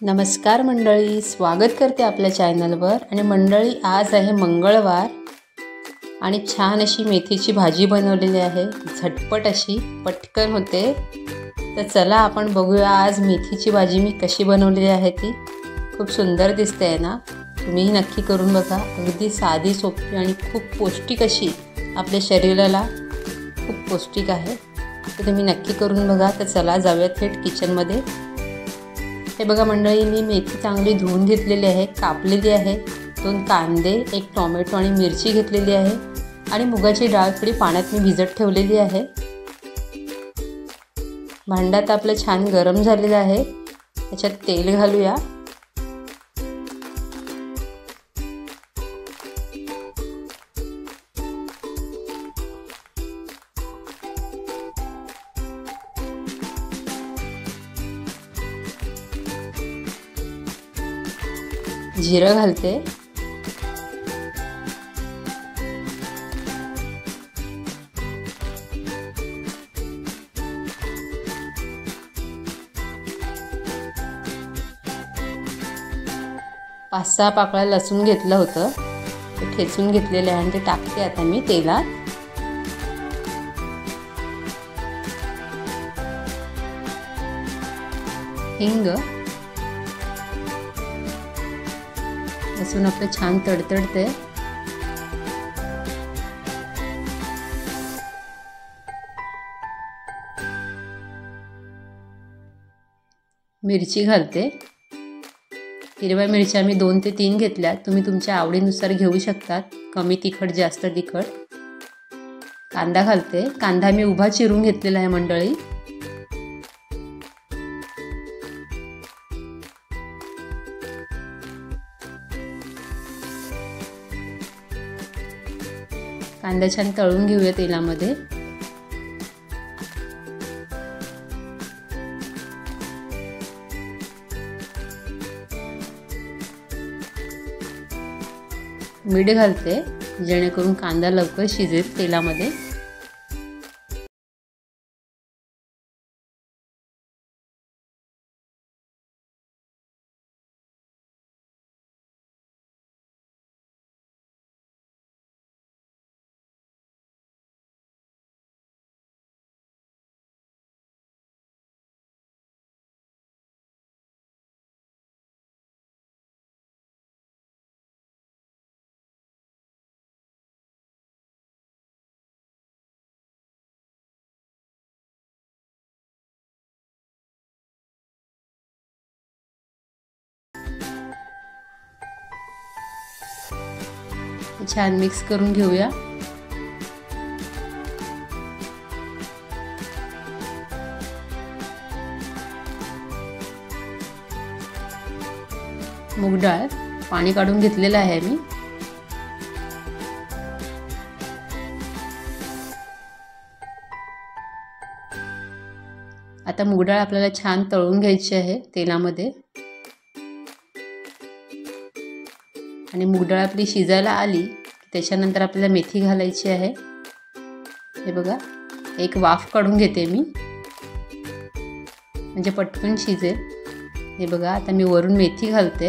नमस्कार मंडळी, स्वागत करते आपल्या चॅनलवर। आणि मंडळी, आज आहे मंगळवार आणि छान अशी मेथीची भाजी बनवलेली आहे। झटपट अशी, पटकन होते। तर चला आपण बघूया आज मेथीची भाजी मी कशी बनवलेली आहे। ती खूप सुंदर दिसते आहे ना। तुम्हीही नक्की करून बघा। अगदी साधी, सोपी आणि खूप पौष्टिक अशी, आपल्या शरीराला खूप पौष्टिक आहे। तर तुम्ही नक्की करून बघा। तर चला जाऊया थेट किचनमध्ये। हे बघा मंडळी, मी मेथी चांगली धुवून घेतलेली आहे, कापलेली आहे। 2 कांदे, 1 टोमॅटो आणि मिरची घेतलेली आहे आणि मुगाची डाळ थोडी पाण्यात मी भिजत ठेवलेली आहे। भांड्यात आपलं छान गरम झालेलं आहे। त्याच्यात तेल घालूया। जिरं घालते। पाच सहा पाकळ्या लसूण घेतलं होतं, ते ठेचून घेतलेलं आहे आणि ते टाकते आता मी तेलात। हिंग, लसूण आपलं छान तडतडते। मिरची घालते। हिरव्या मिरच्या मी 2 ते 3 घेतल्या। तुम्ही तुमच्या आवडीनुसार घेऊ शकतात, कमी तिखट जास्त तिखट। कांदा घालते। कांदा मी उभा चिरून घेतलेला आहे मंडळी। कांदा छान तळून घेऊया तेलामध्ये। मीठ घालते, जेणेकरून कांदा लवकर शिजेल तेलामध्ये। छान मिक्स करून घेऊया। मूग डाळ पाणी काढून घेतलेलं आहे मी। आता मूग डाळ आपल्याला छान तळून घ्यायची आहे तेलामध्ये। आणि मूग डाळ आपली शिजायला आली, त्याच्यानंतर आपल्याला मेथी घालायची आहे। हे बघा, एक वाफ काढून घेते मी, म्हणजे पटकन शिजेल। हे बघा, आता मी वरून मेथी घालते।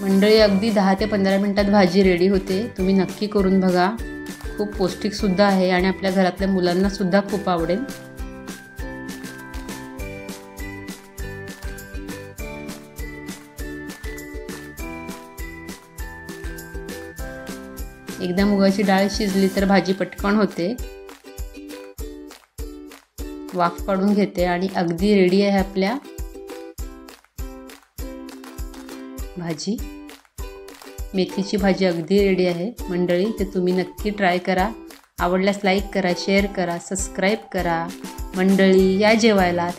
मंडळी, अगदी 10 ते 15 मिनिटात भाजी रेडी होते। तुम्ही नक्की करून बघा। खूप पौष्टिक सुद्धा आहे आणि आपल्या घरातल्या मुलांना सुद्धा खूप आवडेल। एकदा मुगाची डाळ शिजली तर भाजी पटकन होते। वाफ काढून घेते आणि अगदी रेडी आहे आपल्या भाजी। मेथीची भाजी अगदी रेडी आहे मंडळी। ते तुम्ही नक्की ट्राय करा। आवडल्यास लाईक करा, शेअर करा, सबस्क्राईब करा। मंडळी, या जेवायला।